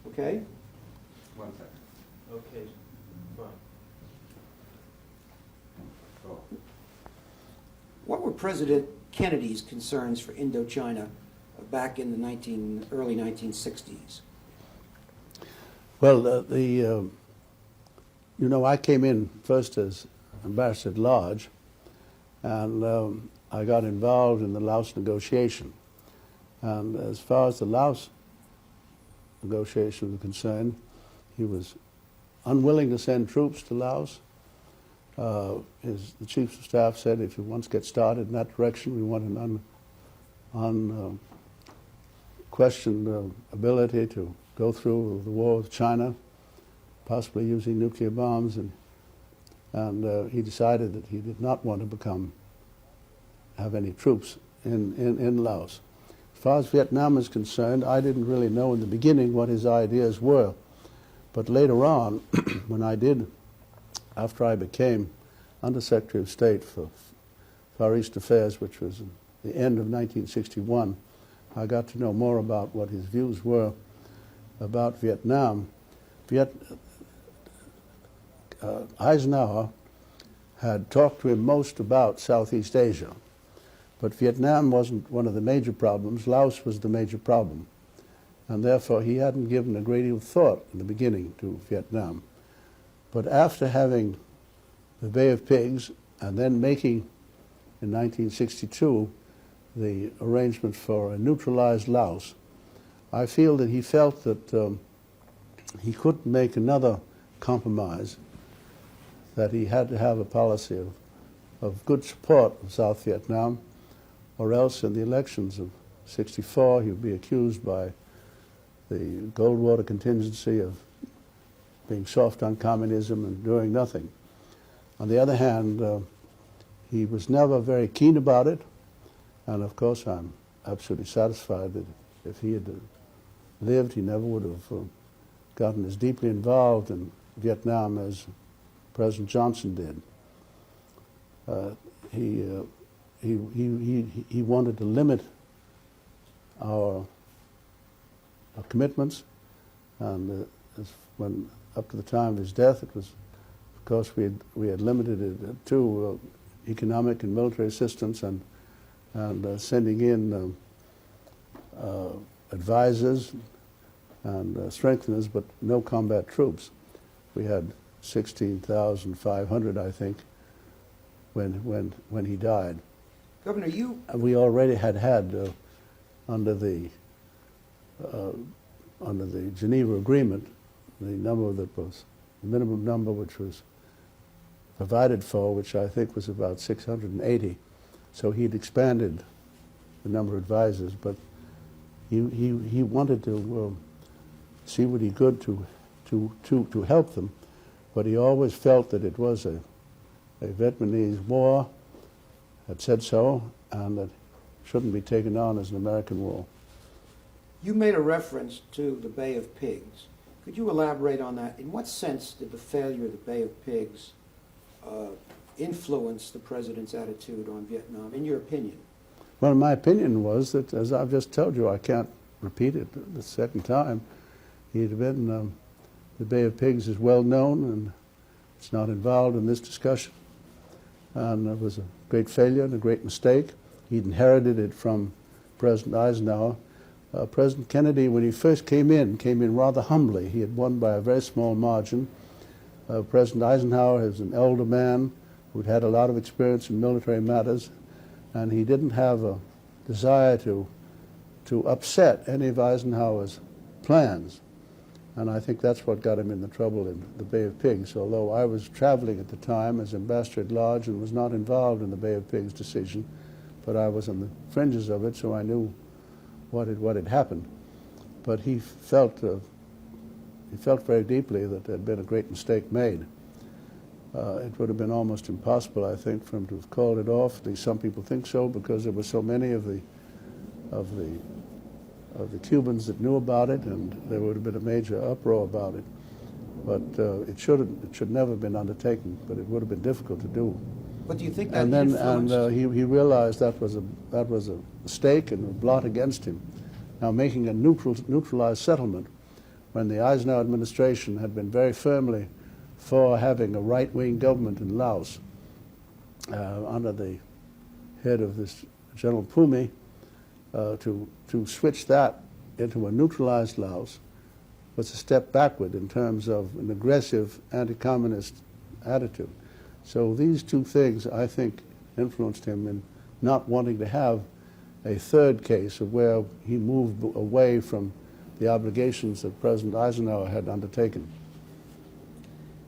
Okay. 1 second. Okay, fine. Oh. What were President Kennedy's concerns for Indochina back in the early 1960s? Well, you know, I came in first as ambassador at large, and I got involved in the Laos negotiation. And as far as the Laos negotiation was concerned, he was unwilling to send troops to Laos. The chief of staff said, if you once get started in that direction, we want an unquestioned ability to go through the war with China, possibly using nuclear bombs, and he decided that he did not want to have any troops in Laos. As far as Vietnam is concerned, I didn't really know in the beginning what his ideas were, but later on, when I did, after I became Undersecretary of State for Far East Affairs, which was the end of 1961, I got to know more about what his views were about Vietnam. Eisenhower had talked to him most about Southeast Asia, but Vietnam wasn't one of the major problems. Laos was the major problem, and therefore he hadn't given a great deal of thought in the beginning to Vietnam. But after having the Bay of Pigs and then making, in 1962, the arrangement for a neutralized Laos, I feel that he felt that he couldn't make another compromise, that he had to have a policy of good support of South Vietnam, or else in the elections of '64 he would be accused by the Goldwater contingency of being soft on communism and doing nothing. On the other hand, he was never very keen about it, and of course I'm absolutely satisfied that if he had lived, he never would have gotten as deeply involved in Vietnam as President Johnson did. He wanted to limit our commitments, and when up to the time of his death, it was, of course, we had limited it to economic and military assistance and sending in advisors and strengtheners, but no combat troops. We had 16,500, I think, when he died. Governor, we already had under the Geneva Agreement, the number that was the minimum number which was provided for, which I think was about 680. So he'd expanded the number of advisors, but he wanted to see what he could to help them, but he always felt that it was a Vietnamese war, had said so, and that it shouldn't be taken on as an American war. you made a reference to the Bay of Pigs. Could you elaborate on that? In what sense did the failure of the Bay of Pigs influence the president's attitude on Vietnam, in your opinion? Well, my opinion was that, as I've just told you, I can't repeat it the second time, he'd been, the Bay of Pigs is well known and it's not involved in this discussion. And it was a great failure and a great mistake. He'd inherited it from President Eisenhower. President Kennedy, when he first came in rather humbly. He had won by a very small margin. President Eisenhower is an elder man who'd had a lot of experience in military matters, and he didn't have a desire to upset any of Eisenhower's plans. And I think that's what got him in the trouble in the Bay of Pigs, although I was traveling at the time as ambassador at large and was not involved in the Bay of Pigs decision, but I was on the fringes of it, so I knew what had happened. But he felt very deeply that there had been a great mistake made. It would have been almost impossible, I think, for him to have called it off. At least some people think so, because there were so many of the Cubans that knew about it, and there would have been a major uproar about it. But it should never have been undertaken, but it would have been difficult to do. But do you think that And then influenced... he realized that was a mistake and a blot against him. Now, making a neutralized settlement when the Eisenhower administration had been very firmly for having a right-wing government in Laos under the head of this General Phouma, to switch that into a neutralized Laos was a step backward in terms of an aggressive anti-communist attitude. So these two things, I think, influenced him in not wanting to have a third case of where he moved away from the obligations that President Eisenhower had undertaken.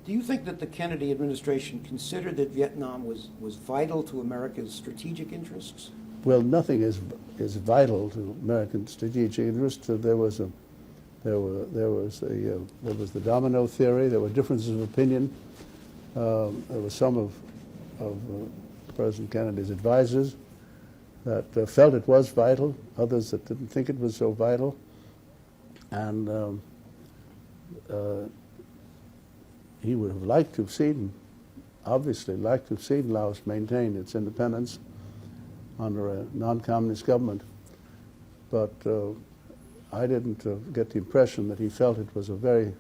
Do you think that the Kennedy administration considered that Vietnam was vital to America's strategic interests? Well, nothing is vital to American strategic interests. There was the domino theory. There were differences of opinion. There were some of President Kennedy's advisors that felt it was vital, others that didn't think it was so vital. And he would have liked to have seen, obviously liked to have seen Laos maintain its independence under a non-communist government. But I didn't get the impression that he felt it was a very,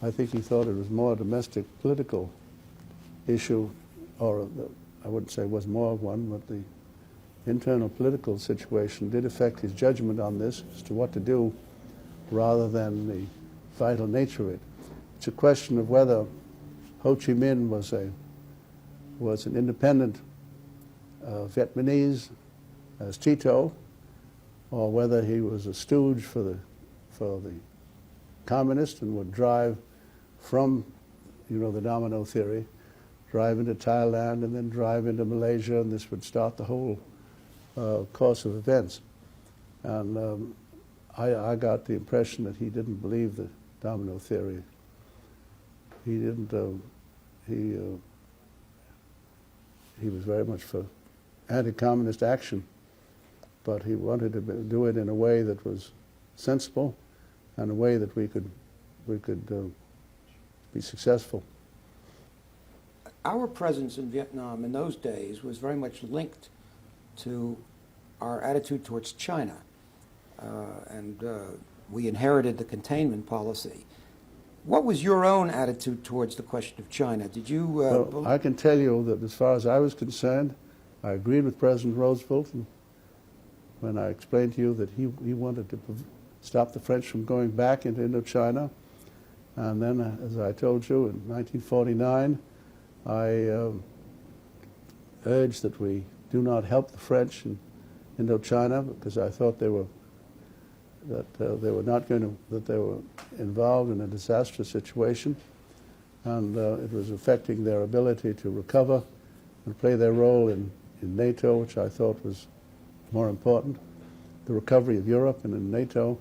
I think he thought it was more a domestic political issue, or I wouldn't say it was more of one, but the internal political situation did affect his judgment on this as to what to do rather than the vital nature of it. It's a question of whether Ho Chi Minh was an independent Vietnamese as Tito, or whether he was a stooge for the communists and would drive from, the domino theory, drive into Thailand and then drive into Malaysia, and this would start the whole course of events. And I got the impression that he didn't believe the domino theory. He didn't. He was very much for anti-communist action, but he wanted to do it in a way that was sensible and a way that we could be successful. Our presence in Vietnam in those days was very much linked to our attitude towards China, and we inherited the containment policy. What was your own attitude towards the question of China? Did you... Well, I can tell you that as far as I was concerned, I agreed with President Roosevelt when I explained to you that he wanted to stop the French from going back into Indochina. And then, as I told you, in 1949, I urged that we do not help the French in Indochina because I thought they were involved in a disastrous situation, and it was affecting their ability to recover and play their role in NATO, which I thought was more important, the recovery of Europe and in NATO.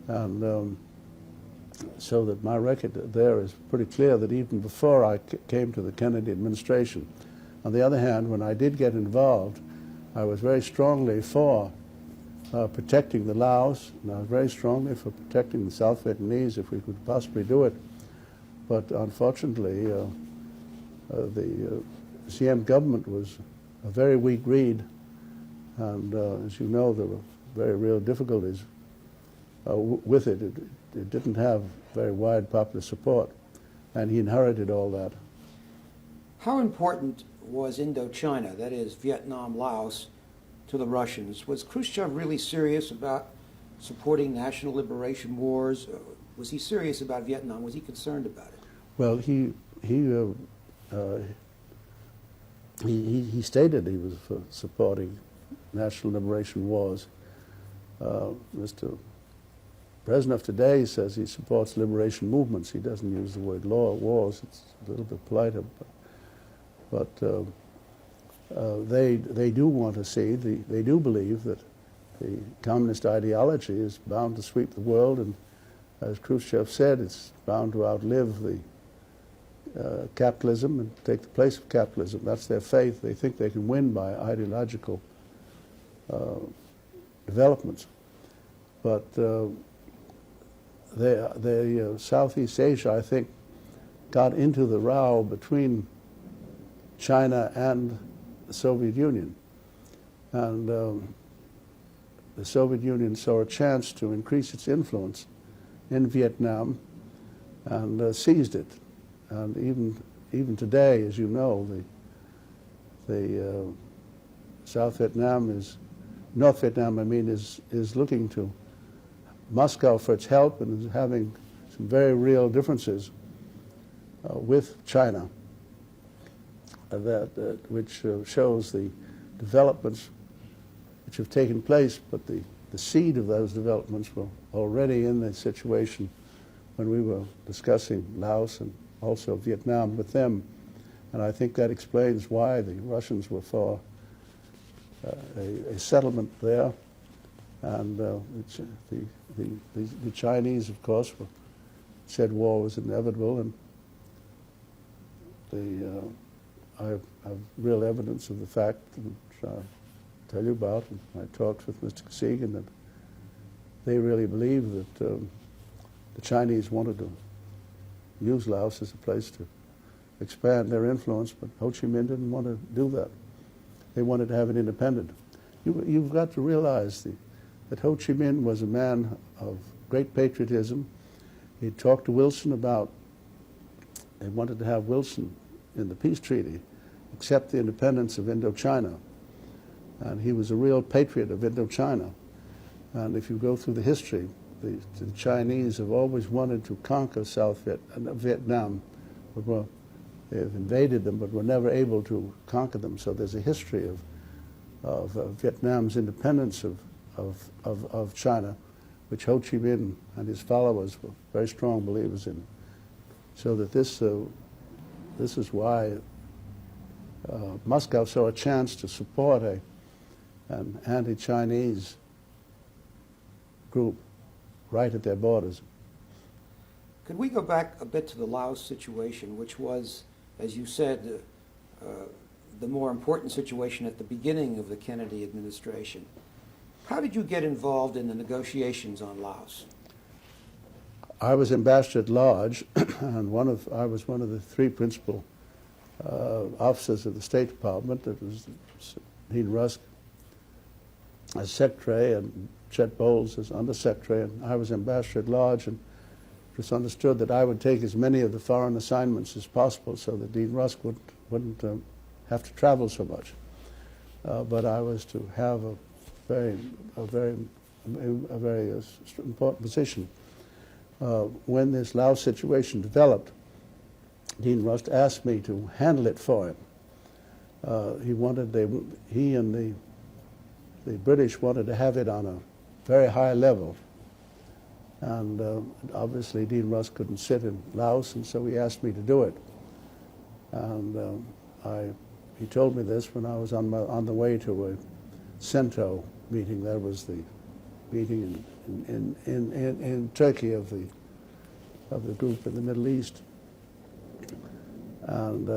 And so that my record there is pretty clear that even before I came to the Kennedy administration. On the other hand, when I did get involved, I was very strongly for protecting the Laos, and I was very strongly for protecting the South Vietnamese if we could possibly do it. But unfortunately, the Diem government was a very weak reed, and as you know, there were very real difficulties with it. It didn't have very wide popular support, and he inherited all that. How important was Indochina, that is Vietnam, Laos, to the Russians? Was Khrushchev really serious about supporting national liberation wars? Was he serious about Vietnam? Was he concerned about it? Well, he stated he was for supporting national liberation wars. Mr. Brezhnev today says he supports liberation movements. He doesn't use the word wars. It's a little bit politer, but they do want to see, they do believe that the communist ideology is bound to sweep the world, and as Khrushchev said, it's bound to outlive the capitalism and take the place of capitalism. That's their faith. They think they can win by ideological developments. But Southeast Asia, I think, got into the row between China and the Soviet Union. And the Soviet Union saw a chance to increase its influence in Vietnam and seized it. And even today, as you know, the North Vietnam, is looking to Moscow for its help and is having some very real differences with China, which shows the developments which have taken place, but the seed of those developments were already in the situation when we were discussing Laos and also Vietnam with them. And I think that explains why the Russians were for a settlement there. And the Chinese, of course, said war was inevitable. And I have real evidence of the fact, which I'll tell you about. And I talked with Mr. Kosygin that they really believe that the Chinese wanted to use Laos as a place to expand their influence, but Ho Chi Minh didn't want to do that. They wanted to have it independent. You've got to realize that Ho Chi Minh was a man of great patriotism. He talked to Wilson about, they wanted to have Wilson in the peace treaty, accept the independence of Indochina. And he was a real patriot of Indochina. And if you go through the history, the Chinese have always wanted to conquer Vietnam, but they've invaded them, but were never able to conquer them. So there's a history of Vietnam's independence of China, which Ho Chi Minh and his followers were very strong believers in. So that this is why Moscow saw a chance to support an anti-Chinese group right at their borders. Could we go back a bit to the Laos situation, which was, as you said, the more important situation at the beginning of the Kennedy administration? How did you get involved in the negotiations on Laos? I was ambassador at large, and I was one of the three principal officers of the State Department. It was Dean Rusk as secretary and Chet Bowles as undersecretary, and I was ambassador at large, and it was understood that I would take as many of the foreign assignments as possible so that Dean Rusk wouldn't have to travel so much. But I was to have a very important position. When this Laos situation developed, Dean Rusk asked me to handle it for him. He and the British wanted to have it on a very high level. And obviously Dean Rusk couldn't sit in Laos, and so he asked me to do it. And he told me this when I was on the way to a CENTO meeting. That was the meeting in Turkey of the group in the Middle East. And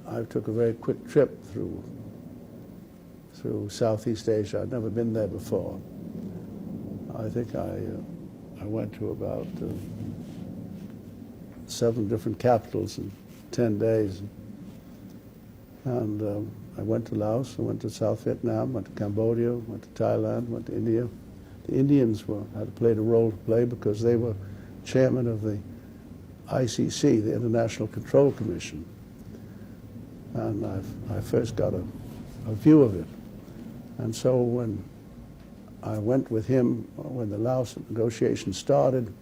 I took a very quick trip through Southeast Asia. I'd never been there before. I think I went to about 7 different capitals in 10 days. And I went to Laos, I went to South Vietnam, went to Cambodia, went to Thailand, went to India. The Indians had played a role to play because they were chairman of the ICC, the International Control Commission. And I first got a view of it. And so when I went with him, when the Laos negotiations started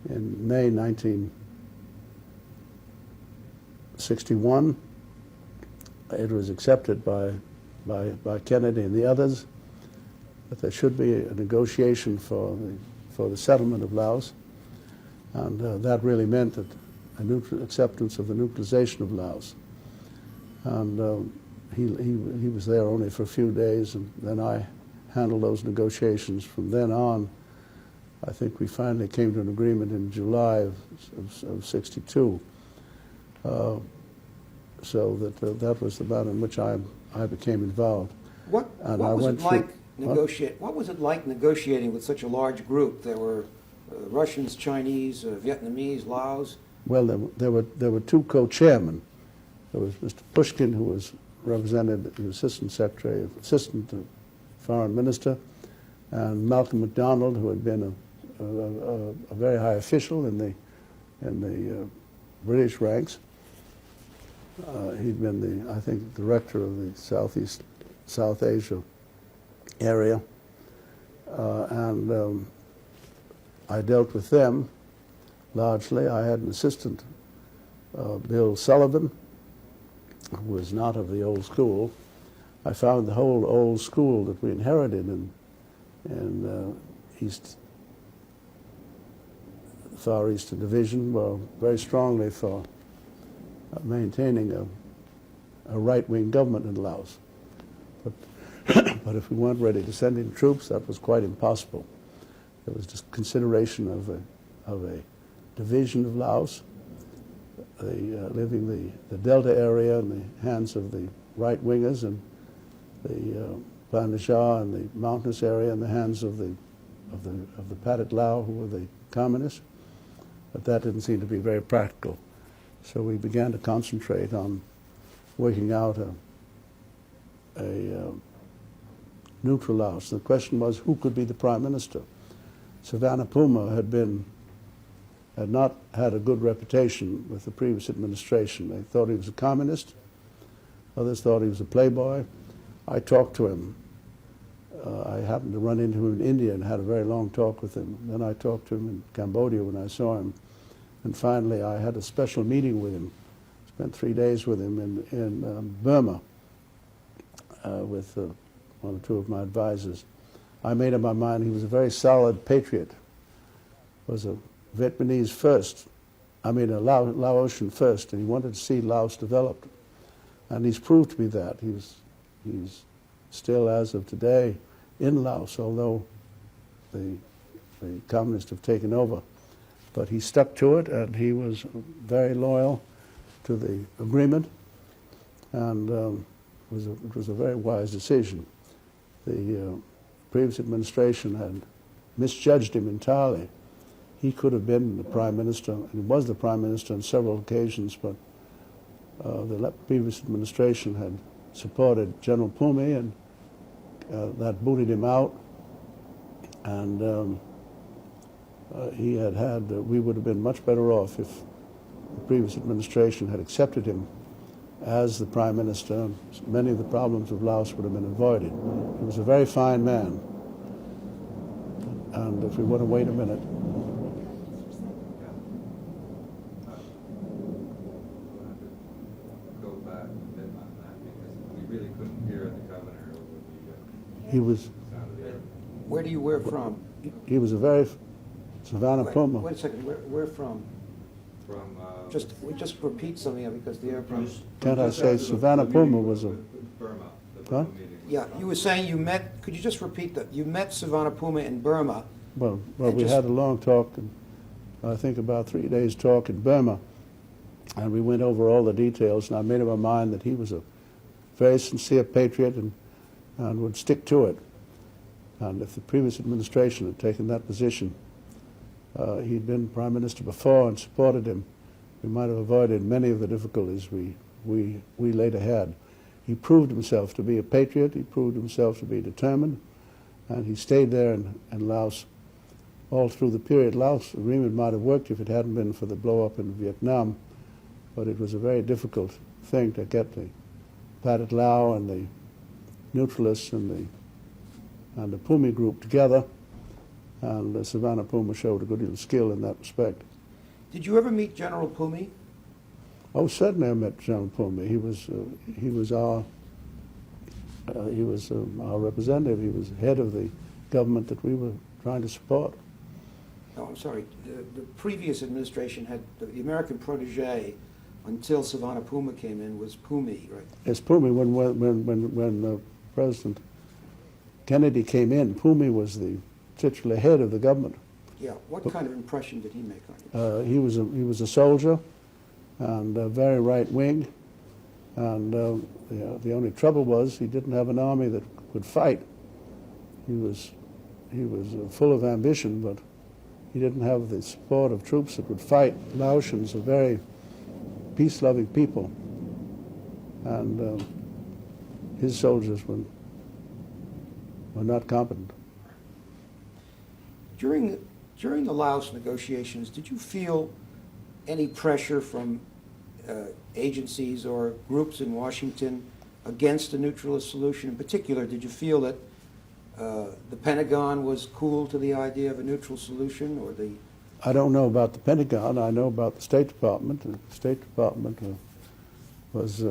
in May 1961, it was accepted by Kennedy and the others that there should be a negotiation for the settlement of Laos, and that really meant that acceptance of the neutralization of Laos. And he was there only for a few days, and then I handled those negotiations. From then on, I think we finally came to an agreement in July of '62. So that was the manner in which I became involved. What was it like negotiating with such a large group? There were Russians, Chinese, Vietnamese, Laos. Well, there were 2 co-chairmen. There was Mr. Pushkin, who was represented, the Assistant Foreign Minister, and Malcolm MacDonald, who had been a very high official in the British ranks. He'd been I think, director of the South Asia area, and I dealt with them largely. I had an assistant, Bill Sullivan, who was not of the old school. I found the whole old school that we inherited in Far Eastern Division were very strongly for maintaining a right-wing government in Laos. But if we weren't ready to send in troops, that was quite impossible. There was just consideration of a division of Laos, leaving the Delta area in the hands of the right-wingers, and the Plan de Shah and the mountainous area in the hands of the Pathet Lao, who were the communists. But that didn't seem to be very practical. So we began to concentrate on working out a neutral Laos. The question was, who could be the prime minister? Savannah Phouma had not had a good reputation with the previous administration. They thought he was a communist. Others thought he was a playboy. I talked to him. I happened to run into him in India and had a very long talk with him. Then I talked to him in Cambodia when I saw him. And finally, I had a special meeting with him. Spent 3 days with him in Burma with one or two of my advisors. I made up my mind he was a very solid patriot. Was a Vietnamese first, a Laotian first, and he wanted to see Laos developed. And he's proved to be that. He's still, as of today, in Laos, although the communists have taken over. But he stuck to it, and he was very loyal to the agreement, and it was a very wise decision. The previous administration had misjudged him entirely. He could have been the prime minister, and he was the prime minister on several occasions, but the previous administration had supported General Phouma, and that booted him out. And we would have been much better off if the previous administration had accepted him as the prime minister. Many of the problems of Laos would have been avoided. He was a very fine man. And if we want to wait a minute. Go back a bit on that, because we really couldn't hear the governor over the He was, sound of the air. Where do you, where from? he was a very, Savannah Phouma. Wait a second, where from? From, Just repeat something because the airplane. Can't I just say after the Savannah meeting Phouma was a, with Burma, the Huh? Burma meeting. Yeah, you were saying you met, could you just repeat that? You met Savannah Phouma in Burma. well, And we just- had a long talk, and I think about 3 days talk in Burma, and we went over all the details, and I made up my mind that he was a very sincere patriot and would stick to it. And if the previous administration had taken that position, he'd been prime minister before and supported him, we might have avoided many of the difficulties we later had. He proved himself to be a patriot, he proved himself to be determined, and he stayed there in Laos all through the period. Laos agreement might have worked if it hadn't been for the blow-up in Vietnam, but it was a very difficult thing to get the Pathet Lao and the neutralists and the Phouma group together, and Savannah Phouma showed a good deal of skill in that respect. Did you ever meet General Phouma? Oh, certainly I met General Phouma. He was our representative. He was head of the government that we were trying to support. No, I'm sorry. The previous administration had the American protege until Savannah Phouma came in was Phouma, right? Yes, Phouma. When President Kennedy came in, Phouma was the titular head of the government. Yeah. What kind of impression did he make on you? He was a soldier, and very right wing, and the only trouble was he didn't have an army that could fight. He was full of ambition, but he didn't have the support of troops that would fight. Laotians are very peace-loving people, and his soldiers were not competent. During the Laos negotiations, did you feel any pressure from agencies or groups in Washington against a neutralist solution? In particular, did you feel that the Pentagon was cool to the idea of a neutral solution, or the... I don't know about the Pentagon. I know about the State Department. The State Department was,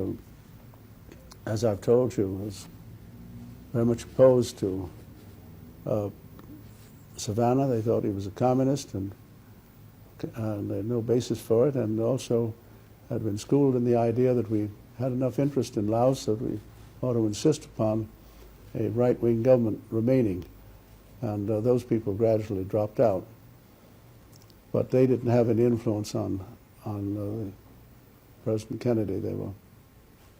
as I've told you, was very much opposed to Savannah. They thought he was a communist, and they had no basis for it, and also had been schooled in the idea that we had enough interest in Laos that we ought to insist upon a right-wing government remaining. And those people gradually dropped out. But they didn't have any influence on President Kennedy. They were.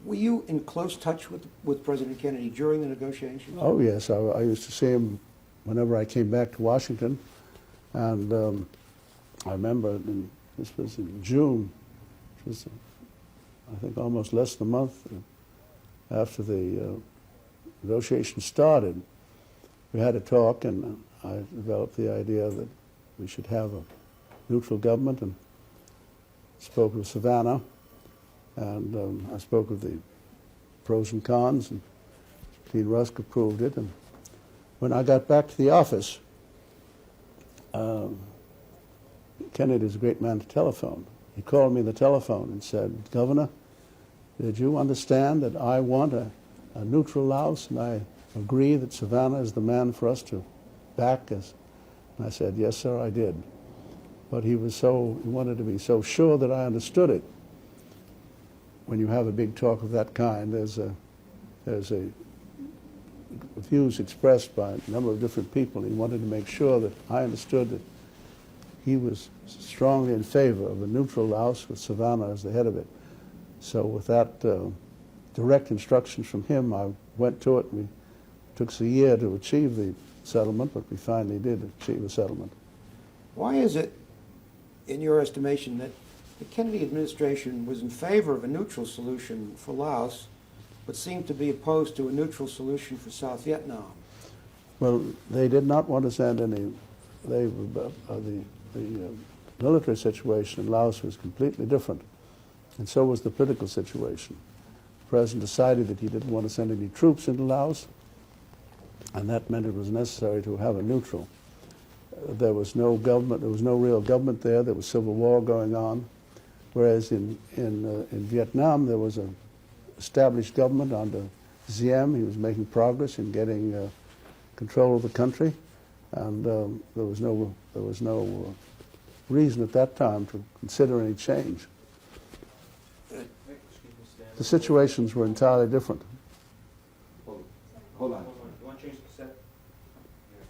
Were you in close touch with President Kennedy during the negotiations? Oh yes, I used to see him whenever I came back to Washington, and I remember this was in June, which was I think almost less than a month after the negotiations started. We had a talk, and I developed the idea that we should have a neutral government, and spoke of Savannah, and I spoke of the pros and cons, and Dean Rusk approved it. And when I got back to the office, Kennedy's a great man to telephone. He called me on the telephone and said, "Governor, did you understand that I want a neutral Laos, and I agree that Savannah is the man for us to back us?" And I said, "Yes, sir, I did." But he wanted to be so sure that I understood it. When you have a big talk of that kind, there's a views expressed by a number of different people. He wanted to make sure that I understood that he was strongly in favor of a neutral Laos with Savannah as the head of it. So with that direct instructions from him, I went to it. It took us a year to achieve the settlement, but we finally did achieve a settlement. Why is it, in your estimation, that the Kennedy administration was in favor of a neutral solution for Laos, but seemed to be opposed to a neutral solution for South Vietnam? Well, they did not want to send any. The military situation in Laos was completely different, and so was the political situation. The president decided that he didn't want to send any troops into Laos, and that meant it was necessary to have a neutral. There was no government. There was no real government there. There was civil war going on, whereas in Vietnam there was an established government under Diem. He was making progress in getting control of the country, and there was no reason at that time to consider any change. The situations were entirely different. Hold on. You want to change the cassette?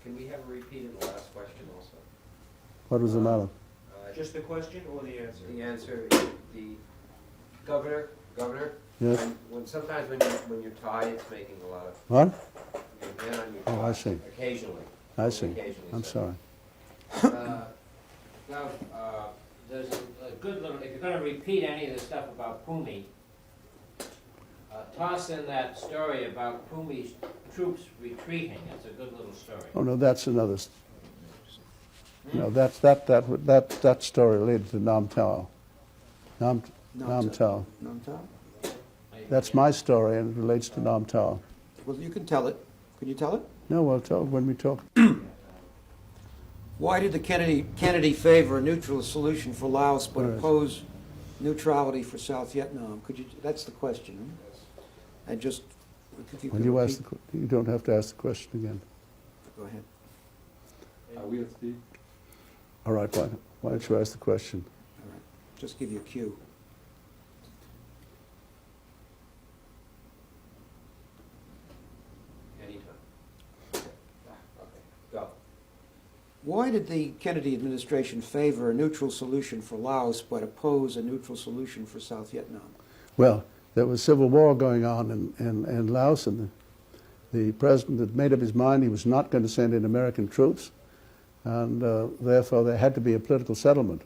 Can we have a repeat of the last question also? What was the matter? Just the question or the answer? The answer, the governor, Yes. sometimes when you're tied, it's making a lot of, What? you're down on your Oh, I tie, see. occasionally. I see. Occasionally, I'm so. sorry. Now, there's a good little, if you're going to repeat any of the stuff about Phouma, toss in that story about Phouma's troops retreating. It's a good little story. Oh no, that's another. No, that story related to Nam Tao. Nam Tao. Nam Tao? That's my story, and it relates to Nam Tao. Well, you can tell it. Can you tell it? No, I'll tell when we talk. Why did the Kennedy favor a neutral solution for Laos but Right. oppose neutrality for South Vietnam? Could you? That's the question. And just if you When could you repeat- ask you don't have to ask the question again. Go ahead. Are we at speed? All right, why don't you ask the question? All right. Just give you a cue. Anytime. Okay, go. Why did the Kennedy administration favor a neutral solution for Laos but oppose a neutral solution for South Vietnam? Well, there was civil war going on in Laos, and the president had made up his mind he was not going to send in American troops, and therefore there had to be a political settlement.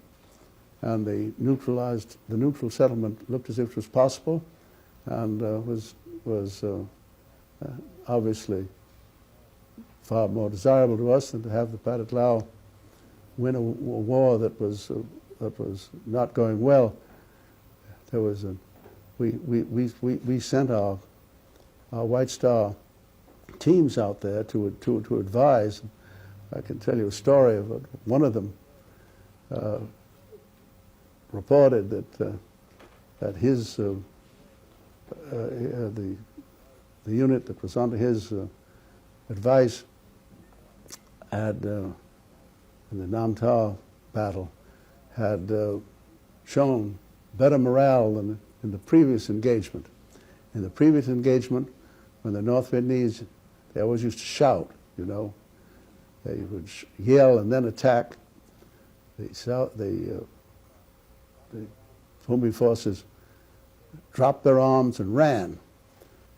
And the neutral settlement looked as if it was possible, and was obviously far more desirable to us than to have the Pathet Lao win a war that was not going well. There was we sent our White Star teams out there to advise. I can tell you a story of one of them reported that his the unit that was under his advice had in the Namtar battle had shown better morale than in the previous engagement. In the previous engagement, when the North Vietnamese, they always used to shout, you know. They would yell and then attack. The Phu My forces dropped their arms and ran.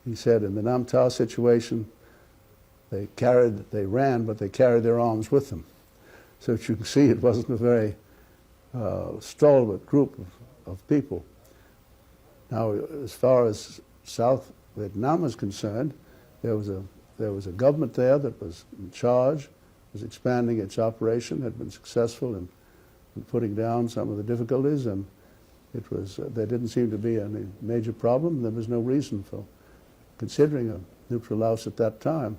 He said in the Nam Tao situation, they ran, but they carried their arms with them. So as you can see, it wasn't a very stalwart group of people. Now, as far as South Vietnam is concerned, there was a government there that was in charge, was expanding its operation, had been successful in putting down some of the difficulties, and there didn't seem to be any major problem. There was no reason for considering a neutral Laos at that time,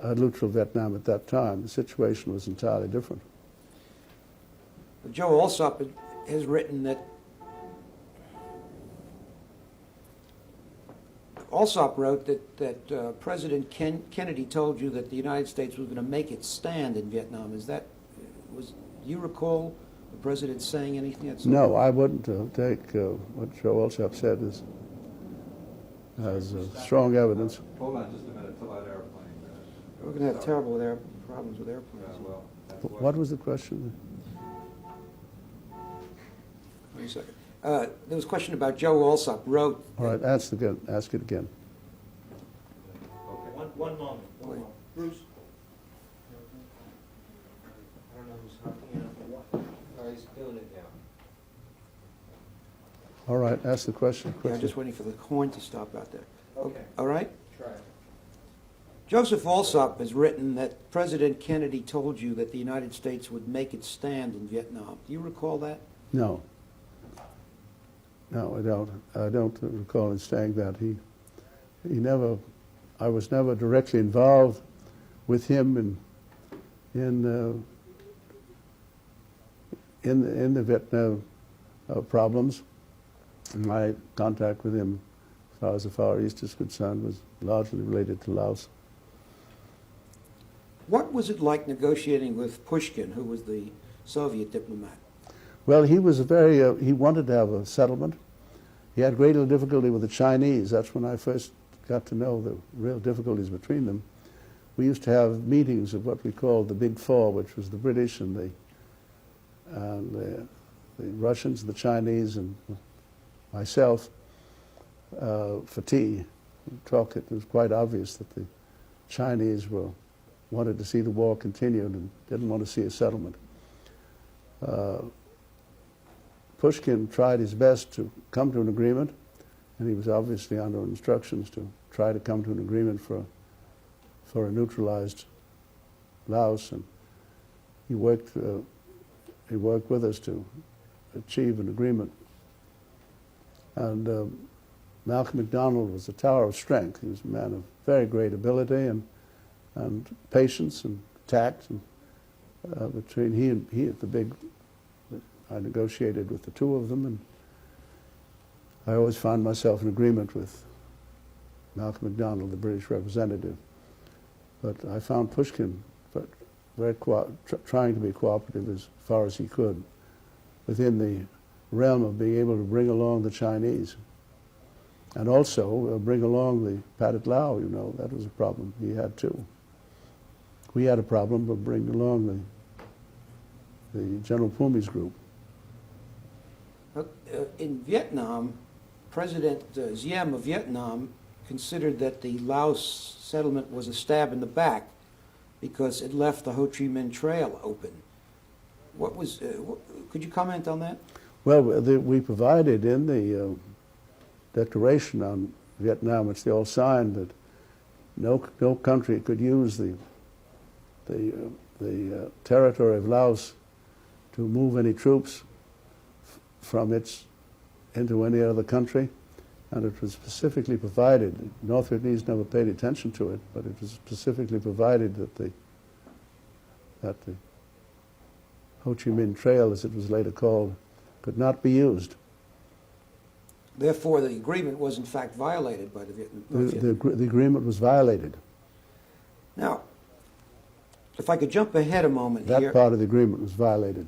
a neutral Vietnam at that time. The situation was entirely different. Joe Alsop has written that Alsop wrote that President Kennedy told you that the United States was going to make its stand in Vietnam. Do you recall the president saying anything at some No, point? I wouldn't take what Joe Alsop said as strong evidence. Hold on just a minute till that airplane. We're going to have terrible problems with airplanes. Well, that's What was the question? Wait a second. There was a question about Joe Alsop wrote. All right, ask it again. okay. One moment. Wait. Moment. Bruce? I don't know who's hopping in for what. Oh, he's doing it now. All right, ask the question Yeah, I'm quickly. just waiting for the horn to stop out there. Okay. All right? Try it. Joseph Alsop has written that President Kennedy told you that the United States would make its stand in Vietnam. Do you recall that? No. No, I don't. I don't recall him saying that. He never. I was never directly involved with him in the Vietnam problems. My contact with him, as far as the Far East is concerned, was largely related to Laos. What was it like negotiating with Pushkin, who was the Soviet diplomat? Well, he was he wanted to have a settlement. He had great difficulty with the Chinese. That's when I first got to know the real difficulties between them. We used to have meetings of what we called the Big Four, which was the British and the Russians, the Chinese, and myself for tea. It was quite obvious that the Chinese wanted to see the war continued and didn't want to see a settlement. Pushkin tried his best to come to an agreement, and he was obviously under instructions to try to come to an agreement for a neutralized Laos, and he worked with us to achieve an agreement. And Malcolm MacDonald was a tower of strength. He was a man of very great ability and patience and tact. And between he at the big, I negotiated with the two of them, and I always found myself in agreement with Malcolm MacDonald, the British representative. But I found Pushkin very trying to be cooperative as far as he could within the realm of being able to bring along the Chinese. And also bring along the Pathet Lao, you know, that was a problem he had too. We had a problem of bringing along the General Phu My's group. In Vietnam, President Diem of Vietnam considered that the Laos settlement was a stab in the back because it left the Ho Chi Minh Trail open. Could you comment on that? Well, we provided in the declaration on Vietnam, which they all signed, that no country could use the territory of Laos to move any troops from into any other country, and it was specifically provided. North Vietnamese never paid attention to it, but it was specifically provided that the Ho Chi Minh Trail, as it was later called, could not be used. Therefore, the agreement was in fact violated by the Vietnamese. The agreement was violated. Now, if I could jump ahead a moment That here. part of the agreement was violated.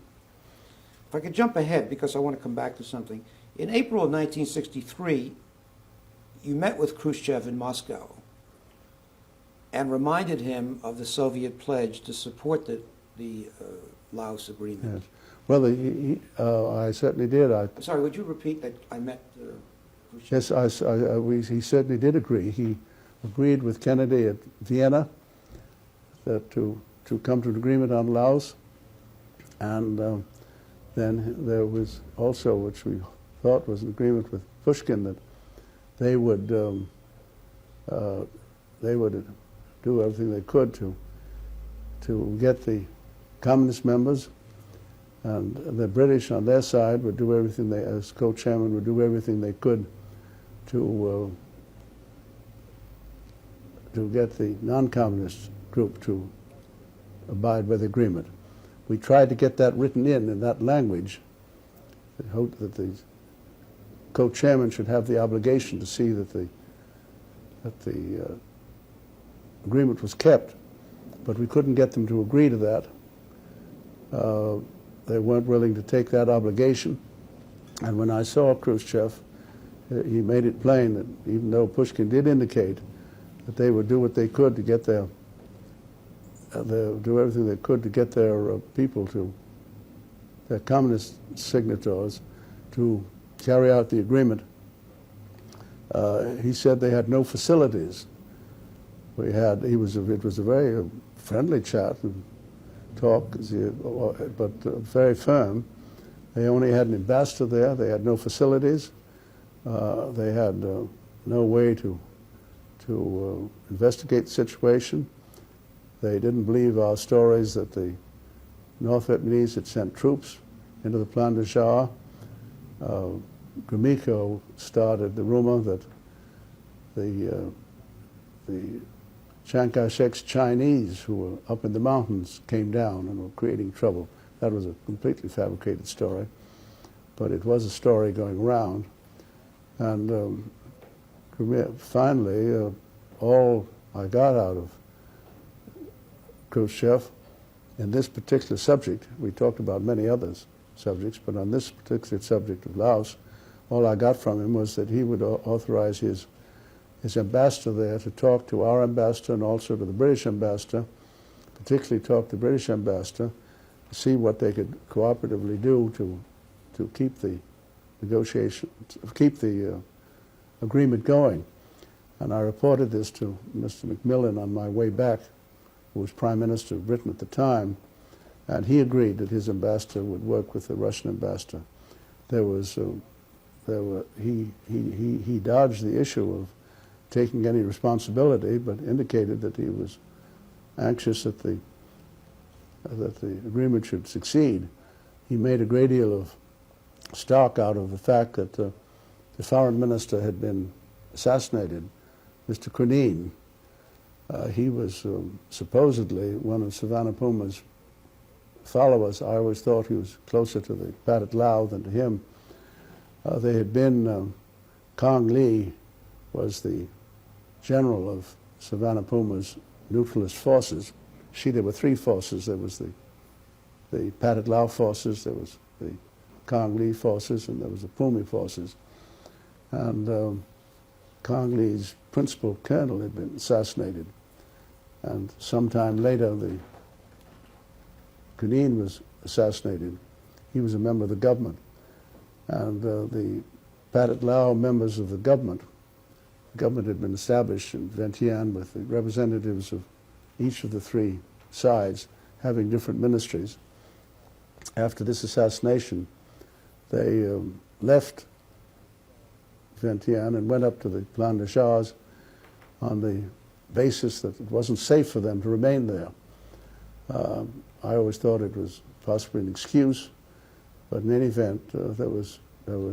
If I could jump ahead, because I want to come back to something. In April of 1963, you met with Khrushchev in Moscow and reminded him of the Soviet pledge to support the Laos agreement. Yes. Well, I certainly did. I'm sorry, would you repeat that I met Khrushchev? Yes, he certainly did agree. He agreed with Kennedy at Vienna that to come to an agreement on Laos, and then there was also, which we thought was an agreement with Pushkin, that they would do everything they could to get the communist members, and the British on their side would do everything they, as co-chairman, would do everything they could to get the non-communist group to abide by the agreement. We tried to get that written in that language, that the co-chairman should have the obligation to see that the agreement was kept, but we couldn't get them to agree to that. They weren't willing to take that obligation, and when I saw Khrushchev, he made it plain that even though Pushkin did indicate that they would do what they could to get do everything they could to get their people their communist signatories to carry out the agreement. He said they had no facilities. It was a very friendly chat and talk, but very firm. They only had an ambassador there. They had no facilities. They had no way to investigate the situation. They didn't believe our stories that the North Vietnamese had sent troops into the Plan de Char. Gromyko started the rumor that the Chiang Kai-shek's Chinese, who were up in the mountains, came down and were creating trouble. That was a completely fabricated story, but it was a story going around. And finally, all I got out of Khrushchev in this particular subject, we talked about many other subjects, but on this particular subject of Laos, all I got from him was that he would authorize his ambassador there to talk to our ambassador and also to the British ambassador, particularly talk to the British ambassador, to see what they could cooperatively do to keep the negotiation, keep the agreement going. And I reported this to Mr. Macmillan on my way back, who was Prime Minister of Britain at the time, and he agreed that his ambassador would work with the Russian ambassador. He dodged the issue of taking any responsibility, but indicated that he was anxious that the agreement should succeed. He made a great deal of stock out of the fact that the foreign minister had been assassinated, Mr. Kunin. He was supposedly one of Savannah Phouma's followers. I always thought he was closer to the Pathet Lao than to him. They had been, Kong Lee was the general of Savannah Phouma's neutralist forces. There were three forces. There was the Pathet Lao forces, there was the Kong Lee forces, and there was the Phoumi forces. And Kong Lee's principal colonel had been assassinated. And sometime later, the Kunin was assassinated. He was a member of the government. And the Pathet Lao members of the government had been established in Vientiane with the representatives of each of the three sides having different ministries. After this assassination, they left Vientiane and went up to the Plan de Chars on the basis that it wasn't safe for them to remain there. I always thought it was possibly an excuse, but in any event, there was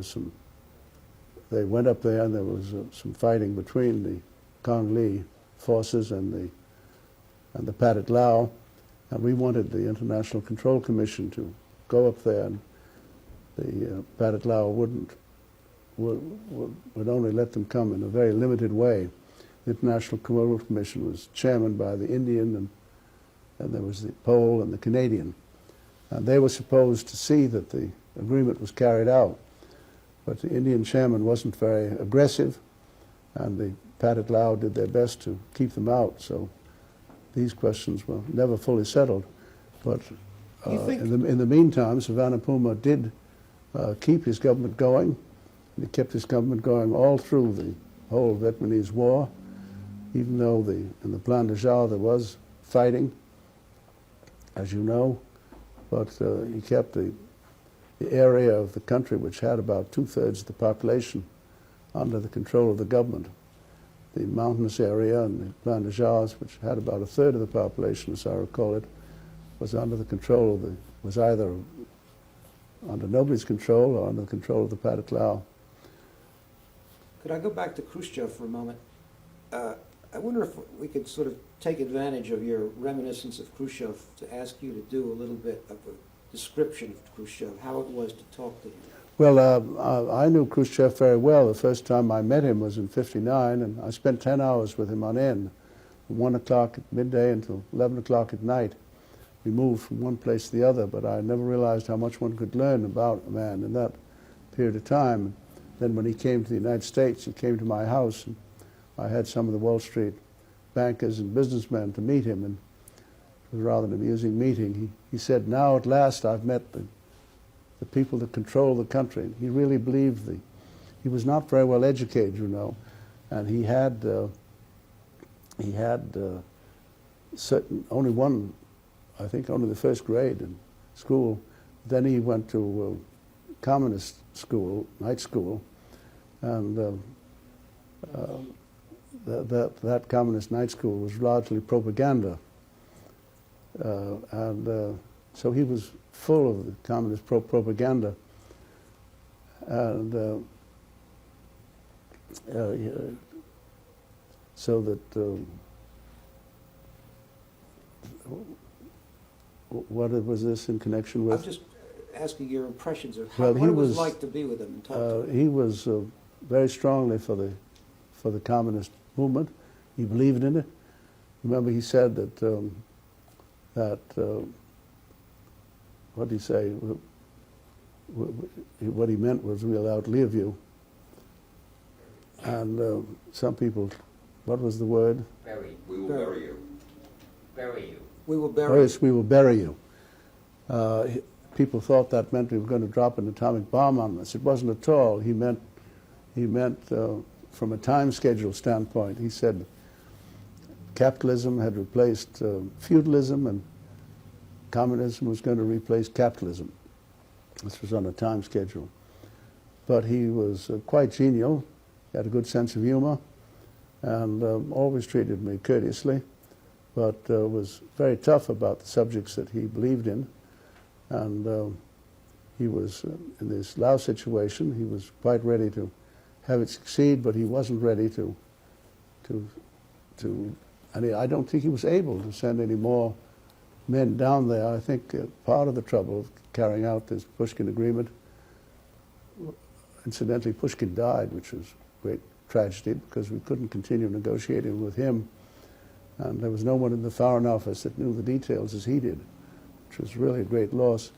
some. They went up there, and there was some fighting between the Congolese forces and the Pathet Lao, and we wanted the International Control Commission to go up there, and the Pathet Lao would only let them come in a very limited way. The International Control Commission was chairmaned by the Indian, and there was the Pole and the Canadian. And they were supposed to see that the agreement was carried out. But the Indian chairman wasn't very aggressive, and the Pathet Lao did their best to keep them out. So these questions were never fully settled. But in the meantime, Savannah Phouma did keep his government going. And he kept his government going all through the whole Vietnamese war, even though in the Plan de Chars there was fighting, as you know. But he kept the area of the country, which had about 2/3 of the population, under the control of the government. The mountainous area and the Plan de Chars, which had about 1/3 of the population, as I recall it, was under the control of was either under nobody's control or under the control of the Pathet Lao. Could I go back to Khrushchev for a moment? I wonder if we could sort of take advantage of your reminiscence of Khrushchev to ask you to do a little bit of a description of Khrushchev, how it was to talk to him. Well, I knew Khrushchev very well. The first time I met him was in '59, and I spent 10 hours with him on end, from 1 o'clock at midday until 11 o'clock at night. We moved from one place to the other, but I never realized how much one could learn about a man in that period of time. Then when he came to the United States, he came to my house, and I had some of the Wall Street bankers and businessmen to meet him, and it was rather an amusing meeting. He said, "Now at last I've met the people that control the country." He really believed he was not very well educated, you know, and he had only one, I think only the first grade in school. Then he went to communist school, night school, and that communist night school was largely propaganda. So he was full of the communist propaganda. And so that what was this in connection with? I'm just asking your impressions of Well, what it was like to be with him and talk to him. He was very strongly for the communist movement. He believed in it. Remember, he said that what did he say? What he meant was, "We'll outlive you." And some people, what was the word? Bury. We will bury you. Bury you. We will Oh, bury yes, we will bury you. People thought that meant we were going to drop an atomic bomb on us. It wasn't at all. He meant from a time schedule standpoint. He said capitalism had replaced feudalism, and communism was going to replace capitalism. This was on a time schedule. But he was quite genial. He had a good sense of humor, and always treated me courteously, but was very tough about the subjects that he believed in. And he was, in this Laos situation, he was quite ready to have it succeed, but he wasn't ready to I don't think he was able to send any more men down there. I think part of the trouble of carrying out this Pushkin agreement, incidentally, Pushkin died, which was a great tragedy because we couldn't continue negotiating with him. And there was no one in the Foreign Office that knew the details as he did, which was really a great loss.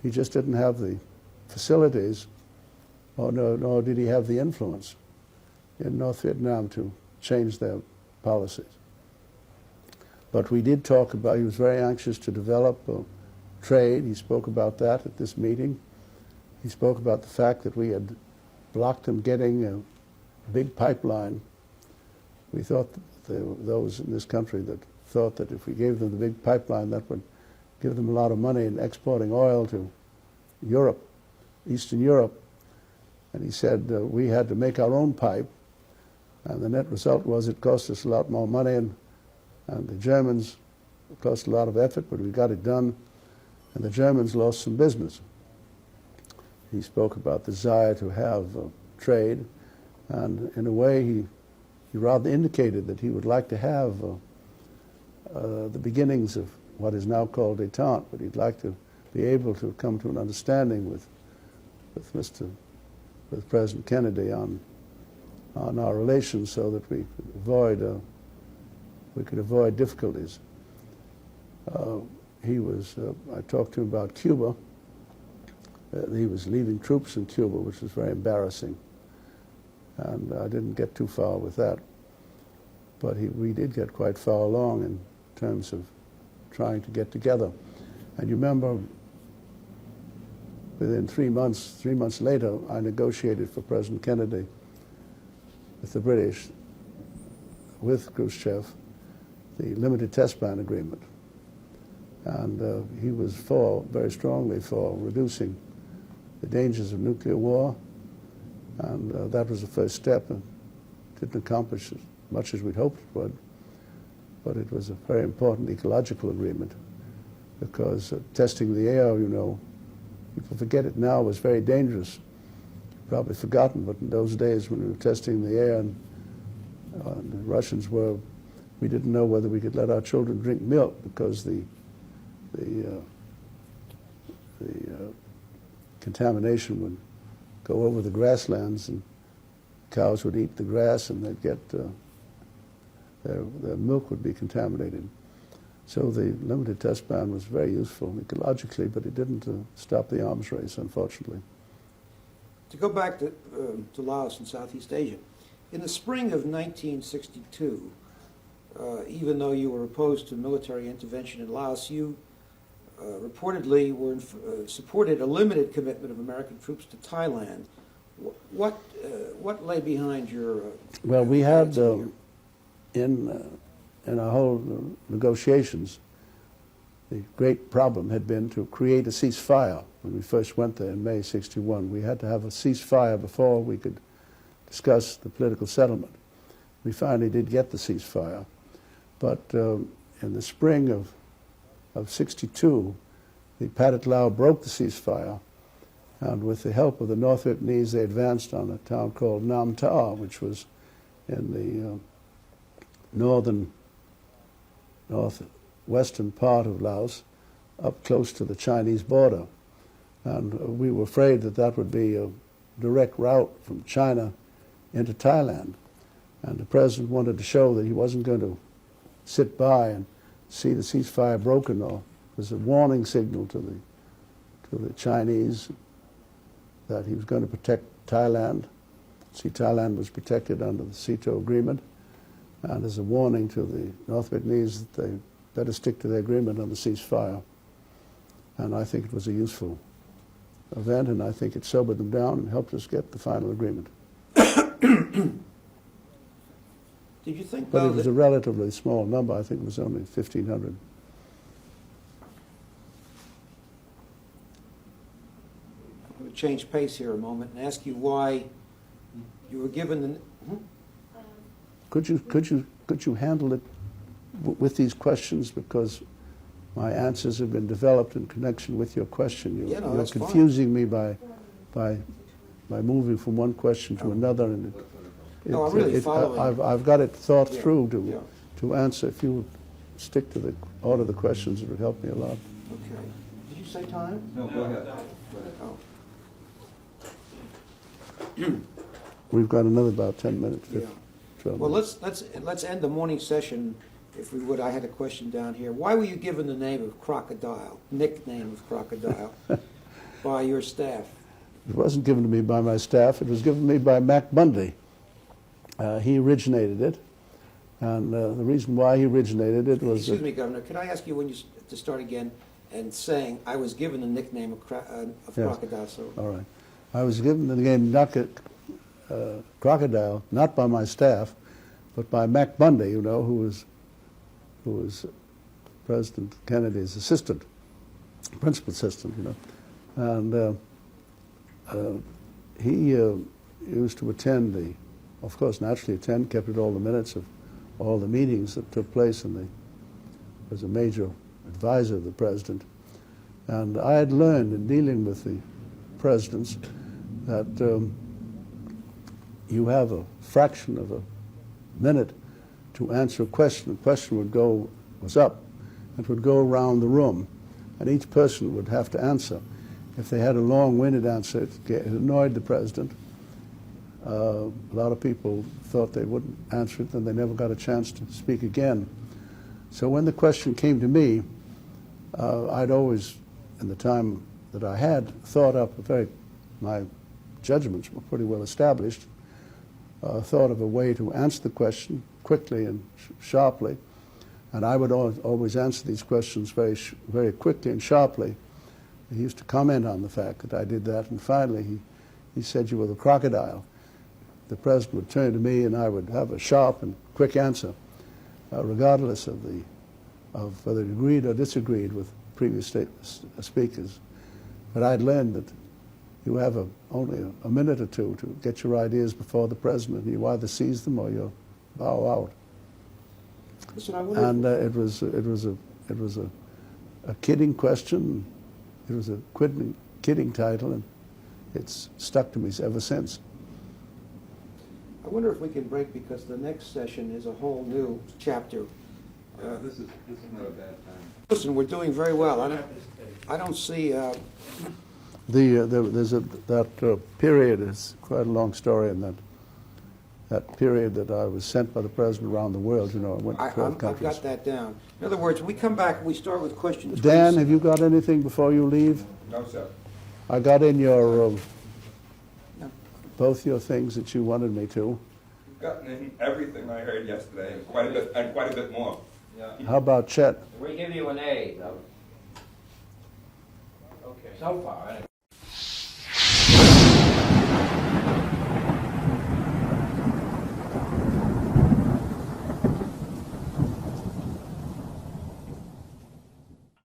He just didn't have the facilities, nor did he have the influence in North Vietnam to change their policies. But we did talk about, he was very anxious to develop trade. He spoke about that at this meeting. He spoke about the fact that we had blocked him getting a big pipeline. We thought that there were those in this country that thought that if we gave them the big pipeline, that would give them a lot of money in exporting oil to Europe, Eastern Europe. And he said we had to make our own pipe, and the net result was it cost us a lot more money, and the Germans, it cost a lot of effort, but we got it done, and the Germans lost some business. He spoke about the desire to have trade, and in a way he rather indicated that he would like to have the beginnings of what is now called détente, but he'd like to be able to come to an understanding with President Kennedy on our relations, so that we could avoid difficulties. I talked to him about Cuba. He was leaving troops in Cuba, which was very embarrassing, and I didn't get too far with that. But we did get quite far along in terms of trying to get together. And you remember, within 3 months later, I negotiated for President Kennedy with the British, with Khrushchev, the limited test ban agreement. And he was very strongly for reducing the dangers of nuclear war, and that was the first step, and didn't accomplish as much as we'd hoped it would, but it was a very important ecological agreement, because testing the air, you know, people forget it now, was very dangerous. Probably forgotten, but in those days when we were testing the air, and the Russians were, we didn't know whether we could let our children drink milk, because the contamination would go over the grasslands, and cows would eat the grass, and they'd get their milk would be contaminated. So the limited test ban was very useful ecologically, but it didn't stop the arms race, unfortunately. To go back to Laos and Southeast Asia, in the spring of 1962, even though you were opposed to military intervention in Laos, you reportedly supported a limited commitment of American troops to Thailand. What lay behind your? Well, we had in our whole negotiations, the great problem had been to create a ceasefire. When we first went there in May '61, we had to have a ceasefire before we could discuss the political settlement. We finally did get the ceasefire, but in the spring of '62, the Pathet Lao broke the ceasefire, and with the help of the North Vietnamese, they advanced on a town called Nam Ta, which was in the northwestern part of Laos, up close to the Chinese border. And we were afraid that that would be a direct route from China into Thailand. And the president wanted to show that he wasn't going to sit by and see the ceasefire broken, or it was a warning signal to the Chinese that he was going to protect Thailand. See, Thailand was protected under the CETO agreement, and as a warning to the North Vietnamese that they better stick to the agreement on the ceasefire. And I think it was a useful event, and I think it sobered them down and helped us get the final agreement. Did you think, But though, it was that a relatively small number. I think it was only 1,500. I'm going to change pace here a moment and ask you why you were given the... Could you handle it with these questions, because my answers have been developed in connection with your question. Yeah, no, you're that's fine. confusing me by moving from one question to another, and No, I'm really following. I've got it thought Yeah, through yeah. to answer. If you would stick to the order of the questions, it would help me a lot. Okay. Did you say time? No, go ahead. Oh. We've got another about 10 minutes. Yeah. 12 Well, minutes. let's end the morning session, if we would. I had a question down here. Why were you given the name of Crocodile, nickname of Crocodile, by your staff? It wasn't given to me by my staff. It was given to me by Mac Bundy. He originated it, and the reason why he originated it was... Excuse me, Governor, could I ask you to start again and saying, I was given the nickname of Yes. Crocodile, so... All right. I was given the name Crocodile, not by my staff, but by Mac Bundy, you know, who was President Kennedy's assistant, principal assistant, you know. And he used to attend of course, naturally attend, kept all the minutes of all the meetings that took place, and was a major advisor of the president. And I had learned in dealing with the presidents that you have a fraction of a minute to answer a question. The question was up, it would go around the room, and each person would have to answer. If they had a long-winded answer, it annoyed the president. A lot of people thought they wouldn't answer it, and they never got a chance to speak again. So when the question came to me, I'd always, in the time that I had, thought up my judgments were pretty well established, thought of a way to answer the question quickly and sharply. And I would always answer these questions very quickly and sharply. He used to comment on the fact that I did that, and finally he said, "You were the crocodile." The president would turn to me, and I would have a sharp and quick answer, regardless of whether he agreed or disagreed with previous speakers. But I'd learned that you have only a minute or two to get your ideas before the president. You either seize them or you bow out. Listen, I wonder And it was a kidding question. It was a kidding title, and it's stuck to me ever since. I wonder if we can break, because the next session is a whole new chapter. This is not a bad time. Listen, we're doing very well. I don't see. There's that period is quite a long story, and that period that I was sent by the president around the world. You know, I went to 12 I've countries. got that down. In other words, we come back and we start with questions. Dan, have you got anything before you leave? No, sir. I got in your No. both your things that you wanted me to. You've gotten in everything I heard yesterday, and quite a bit more. Yeah. How about Chet? We give you an A, though. Okay. So far, anyway.